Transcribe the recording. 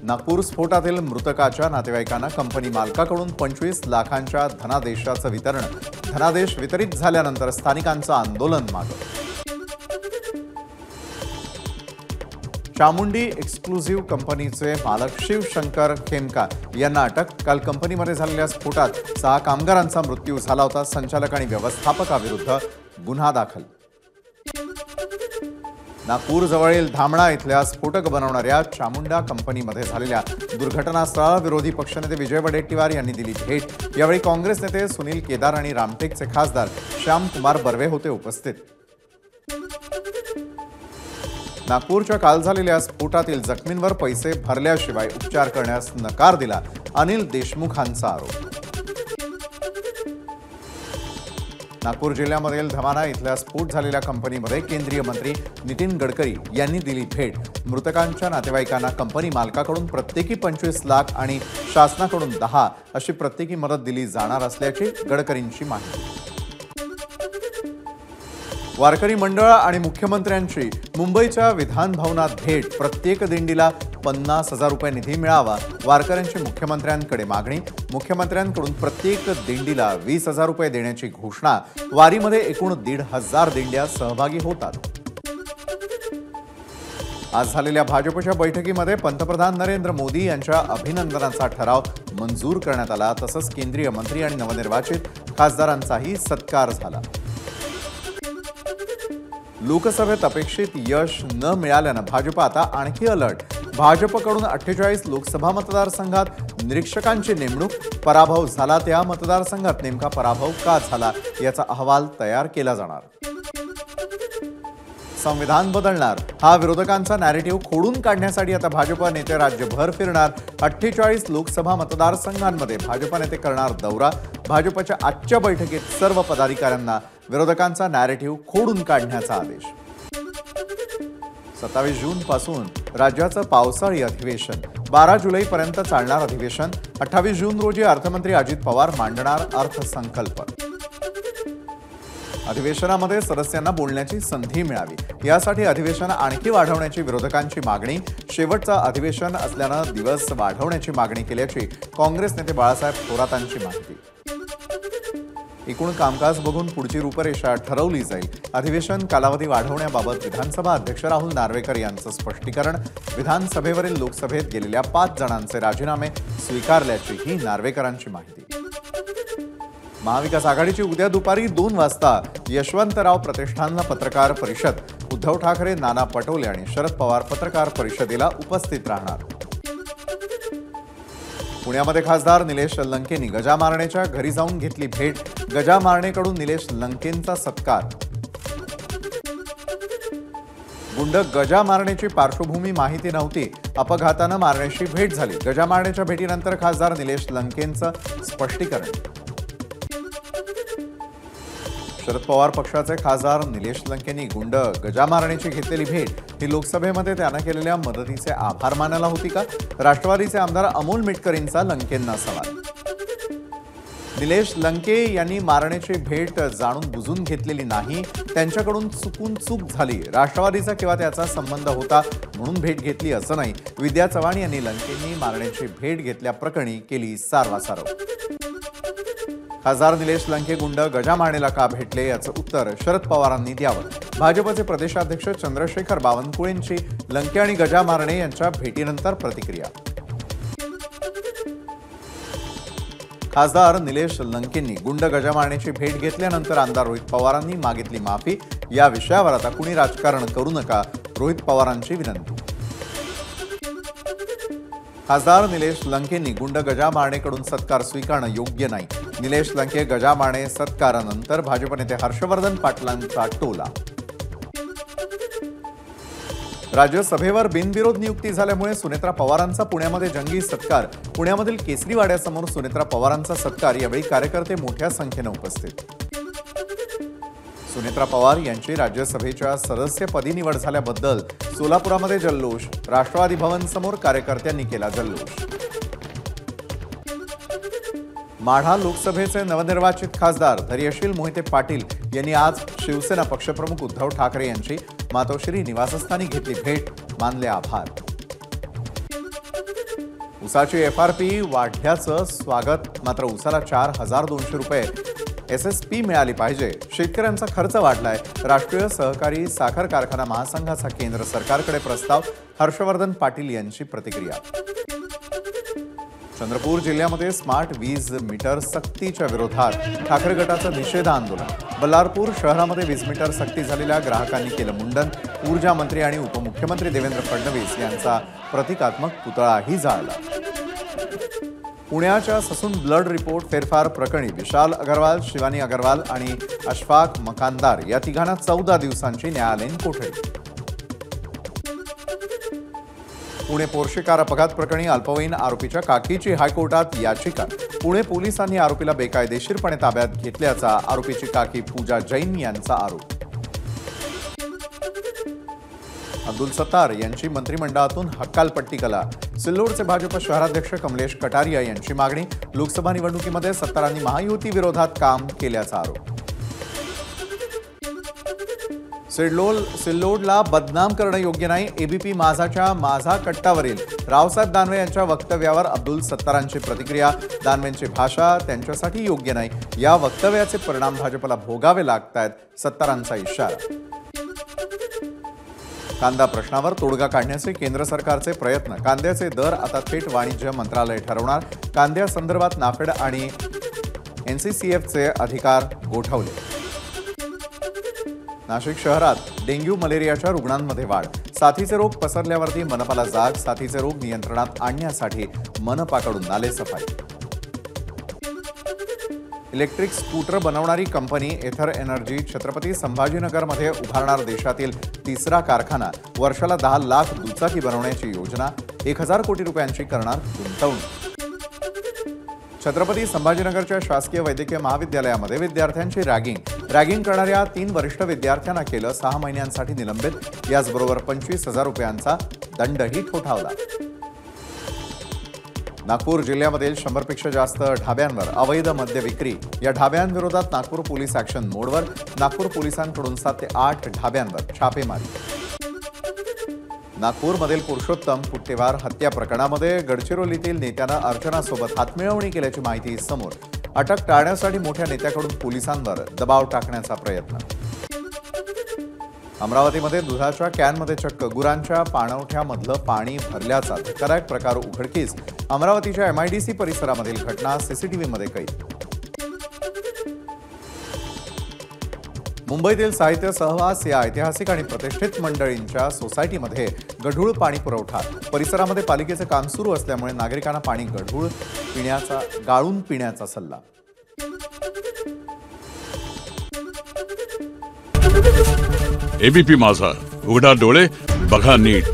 नागपूर स्फोटातील मृतकाच्या नातेवाईकांना कंपनी मालकाकडून 25 लाखांच्या धनादेशाचं वितरण. धनादेश वितरित झाल्यानंतर स्थानिकांचं आंदोलन मागे. चामुंडी एक्सक्लुझिव्ह कंपनीचे मालक शिवशंकर खेमकार यांना अटक. काल कंपनीमध्ये झालेल्या स्फोटात 6 कामगारांचा मृत्यू झाला होता. संचालक आणि व्यवस्थापकाविरुद्ध गुन्हा दाखल. नागपूर जवळील धामणा इथल्या स्फोटक बनवणाऱ्या चामुंडा कंपनीमध्ये झालेल्या दुर्घटनास्थळाला विरोधी पक्षनेते विजय वडेट्टीवार यांनी दिली भेट. यावेळी काँग्रेस नेते सुनील केदार आणि रामटेकचे खासदार श्यामकुमार बर्वे होते उपस्थित. नागपूरच्या काल झालेल्या स्फोटातील जखमींवर पैसे भरल्याशिवाय उपचार करण्यास नकार दिला. अनिल देशमुखांचा आरोप. नागपूर जिल्ह्यामधील धमाना इथल्या स्फोट झालेल्या कंपनीमध्ये केंद्रीय मंत्री नितीन गडकरी यांनी दिली भेट. मृतकांच्या नातेवाईकांना कंपनी मालकाकडून प्रत्येकी 25 लाख आणि शासनाकडून 10 अशी प्रत्येकी मदत दिली जाणार असल्याची गडकरींची माहिती. वारकरी मंडळ आणि मुख्यमंत्र्यांची मुंबईच्या विधान भवनात भेट. प्रत्येक दिंडीला 50,000 रुपये निधी मिळावा. वारकऱ्यांची मुख्यमंत्र्यांकडे मागणी. मुख्यमंत्र्यांकडून प्रत्येक दिंडीला 20,000 रुपये देण्याची घोषणा. वारीमध्ये एकूण 1,500 दिंड्या सहभागी होतात. आज झालेल्या भाजपच्या बैठकीमध्ये पंतप्रधान नरेंद्र मोदी यांच्या अभिनंदनाचा ठराव मंजूर करण्यात आला. तसंच केंद्रीय मंत्री आणि नवनिर्वाचित खासदारांचाही सत्कार झाला. लोकसभेत अपेक्षित यश न मिळाल्यानं भाजप आता आणखी अलर्ट. भाजपकडून 48 लोकसभा मतदारसंघात निरीक्षकांची नेमणूक. पराभव झाला त्या मतदारसंघात नेमका पराभव का झाला याचा अहवाल तयार केला जाणार. संविधान बदलणार हा विरोधकांचा नॅरेटिव्ह खोडून काढण्यासाठी आता भाजप नेते राज्यभर फिरणार. 48 लोकसभा मतदारसंघांमध्ये भाजप नेते करणार दौरा. भाजपच्या आजच्या बैठकीत सर्व पदाधिकाऱ्यांना विरोधकांचा नॅरेटिव्ह खोडून काढण्याचा आदेश. 27 जून पासून राज्याचं पावसाळी अधिवेशन. 12 जुलैपर्यंत चालणार अधिवेशन. 28 जून रोजी अर्थमंत्री अजित पवार मांडणार अर्थसंकल्प. अधिवेशनामध्ये सदस्यांना बोलण्याची संधी मिळावी यासाठी अधिवेशन आणखी वाढवण्याची विरोधकांची मागणी. शेवटचं अधिवेशन असल्यानं दिवस वाढवण्याची मागणी केल्याची काँग्रेस नेते बाळासाहेब थोरातांची माहिती. एकूण कामकाज बघून पुढची रूपरेषा ठरवली जाईल. अधिवेशन कालावधी वाढवण्याबाबत विधानसभा अध्यक्ष राहुल नार्वेकर यांचं स्पष्टीकरण. विधानसभेवरील लोकसभेत गेलेल्या 5 जणांचे राजीनामे स्वीकारल्याचीही नार्वेकरांची माहिती. महाविकास आघाडीची उद्या दुपारी 2 वाजता यशवंतराव प्रतिष्ठानला पत्रकार परिषद. उद्धव ठाकरे, नाना पटोले आणि शरद पवार पत्रकार परिषदेला उपस्थित राहणार. पुण्यामध्ये खासदार निलेश लंकेंनी गजा मारणेच्या घरी जाऊन घेतली भेट. गजा मारणेकडून निलेश लंकेंचा सत्कार. गुंड गजा मारणेची पार्श्वभूमी माहिती नव्हती. अपघातानं मारणेशी भेट झाली. गजा मारणेच्या भेटीनंतर खासदार निलेश लंकेंचं स्पष्टीकरण. शरद पवार पक्षाचे खासदार निलेश लंकेंनी गुंड गजा मारणेची घेतलेली भेट. ही लोकसभेमध्ये त्यानं केलेल्या मदतीचे आभार मानायला होती का? राष्ट्रवादीचे आमदार अमोल मिटकरींचा लंकेंना सवाल. निलेश लंके यांनी मारणेची भेट जाणून बुजून घेतलेली नाही. त्यांच्याकडून चूक झाली. राष्ट्रवादीचा किंवा त्याचा संबंध होता म्हणून भेट घेतली असं नाही. विद्या चव्हाण यांनी लंकेंनी मारणेची भेट घेतल्याप्रकरणी केली सारवासारव. खासदार निलेश लंके गुंड गजा मारणेला का भेटले याचं उत्तर शरद पवारांनी द्यावं. भाजपचे प्रदेशाध्यक्ष चंद्रशेखर बावनकुळेंची लंके आणि गजा मारणे यांच्या भेटीनंतर प्रतिक्रिया. खासदार निलेश लंकेंनी गुंड गजा मारणेची भेट घेतल्यानंतर आमदार रोहित पवारांनी मागितली माफी. या विषयावर आता कुणी राजकारण करू नका, रोहित पवारांची विनंती. खासदार निलेश लंकेंनी गुंड गजा मारणेकडून सत्कार स्वीकारणं योग्य नाही. निलेश लंके गजा मारणे सत्कारानंतर भाजप नेते हर्षवर्धन पाटलांचा टोला. राज्यसभेवर बिनविरोध नियुक्ती झाल्यामुळे सुनेत्रा पवारांचा पुण्यामध्ये जंगी सत्कार. पुण्यामधील केसरी वाड्यासमोर सुनेत्रा पवारांचा सत्कार. यावेळी कार्यकर्ते मोठ्या संख्येने उपस्थित. सुनेत्रा पवार यांची राज्यसभेच्या सदस्यपदी निवड झाल्याबद्दल सोलापुरामध्ये जल्लोष. राष्ट्रवादी भवन समोर कार्यकर्त्यांनी केला जल्लोष. माढा लोकसभेचे नवनिर्वाचित खासदार धैर्यशील मोहिते पाटील यांनी आज शिवसेना पक्षप्रमुख उद्धव ठाकरे यांची मातोश्री निवासस्थानी घेतली भेट. मानले आभार. ऊसाची FRP वाढल्याचं स्वागत, मात्र ऊसाला 4,200 रुपये SSP मिळाली पाहिजे. शेतकऱ्यांचा खर्च वाढलाय. राष्ट्रीय सहकारी साखर कारखाना महासंघाचा केंद्र सरकारकडे प्रस्ताव. हर्षवर्धन पाटील यांची प्रतिक्रिया. चंद्रपूर जिल्ह्यामध्ये स्मार्ट वीज मीटर सक्तीच्या विरोधात ठाकरे गटाचं निषेध आंदोलन. बल्लारपूर शहरामध्ये वीज मीटर सक्ती झालेल्या ग्राहकांनी केलं मुंडन. ऊर्जा मंत्री आणि उपमुख्यमंत्री देवेंद्र फडणवीस यांचा प्रतिकात्मक पुतळाही जाळला. पुण्याच्या ससून ब्लड रिपोर्ट फेरफार प्रकरणी विशाल अग्रवाल, शिवानी अग्रवाल आणि अशफाक मकानदार या तिघांना 14 दिवसांची न्यायालयीन कोठडी. पुणे पोर्शे कार अपघात प्रकरणी अल्पवयीन आरोपीच्या काकीची हायकोर्टात याचिका. पुणे पोलिसांनी आरोपीला बेकायदेशीरपणे ताब्यात घेतल्याचा आरोपीची काकी पूजा जैन यांचा आरोप. अब्दुल सत्तार यांची मंत्रिमंडळातून हक्कालपट्टी कला. सिल्लोडचे भाजप शहराध्यक्ष कमलेश कटारिया यांची मागणी. लोकसभा निवडणुकीमध्ये सत्तारांनी महायुती विरोधात काम केल्याचा आरोप. सिल्लोडला बदनाम करणं योग्य नाही. ABP माझाच्या माझा कट्टावरील रावसाहेब दानवे यांच्या वक्तव्यावर अब्दुल सत्तारांची प्रतिक्रिया. दानवेंची भाषा त्यांच्यासाठी योग्य नाही. या वक्तव्याचे परिणाम भाजपला भोगावे लागतायत. सत्तारांचा इशारा. कांदा प्रश्नावर तोडगा काढण्याचे केंद्र सरकारचे प्रयत्न. कांद्याचे दर आता थेट वाणिज्य मंत्रालय ठरवणार. कांद्यासंदर्भात नाफेड आणि NCCFचे अधिकार गोठवले. नाशिक शहरात डेंग्यू मलेरियाच्या रुग्णांमध्ये वाढ. साथीचे रोग पसरल्यावरती मनपाला जाग. साथीचे रोग नियंत्रणात आणण्यासाठी मनपाकडून नालेसफाई. इलेक्ट्रिक स्कूटर बनवणारी कंपनी एथर एनर्जी छत्रपती संभाजीनगरमध्ये उभारणार देशातील तिसरा कारखाना. वर्षाला 10 लाख दुचाकी बनवण्याची योजना. 1,000 कोटी रुपयांची करणार गुंतवणूक. छत्रपती संभाजीनगरच्या शासकीय वैद्यकीय महाविद्यालयामध्ये विद्यार्थ्यांची रॅगिंग करणाऱ्या 3 वरिष्ठ विद्यार्थ्यांना केलं 6 महिन्यांसाठी निलंबित. याचबरोबर 25,000 रुपयांचा दंडही ठोठावला. नागपूर जिल्ह्यामधील 100पेक्षा जास्त ढाब्यांवर अवैध मद्य विक्री. या ढाब्यांविरोधात नागपूर पोलीस ॲक्शन मोडवर. नागपूर पोलिसांकडून 7 ते 8 ढाब्यांवर छापेमारी. नागपूरमधील पुरुषोत्तम पुट्टेवार हत्या प्रकरणामध्ये गडचिरोलीतील नेत्यानं अर्चनासोबत हातमिळवणी केल्याची माहिती समोर. अटक टाळण्यासाठी मोठ्या नेत्याकडून पोलिसांवर दबाव टाकण्याचा प्रयत्न. अमरावतीमध्ये दुधाच्या कॅनमध्ये चक्क गुरांच्या पाणवठ्यामधलं पाणी भरल्याचा धक्कादायक प्रकार उघडकीस. अमरावतीच्या MIDC परिसरामधील घटना CCTVमध्ये कैद. मुंबईतील साहित्य सहवास या ऐतिहासिक आणि प्रतिष्ठित मंडळींच्या सोसायटीमध्ये गढूळ पाणी पुरवठा. परिसरामध्ये पालिकेचे काम सुरू असल्यामुळे नागरिकांना पाणी गाळून पिण्याचा सल्ला. ABP माझा, उघडा डोळे बघा नीट.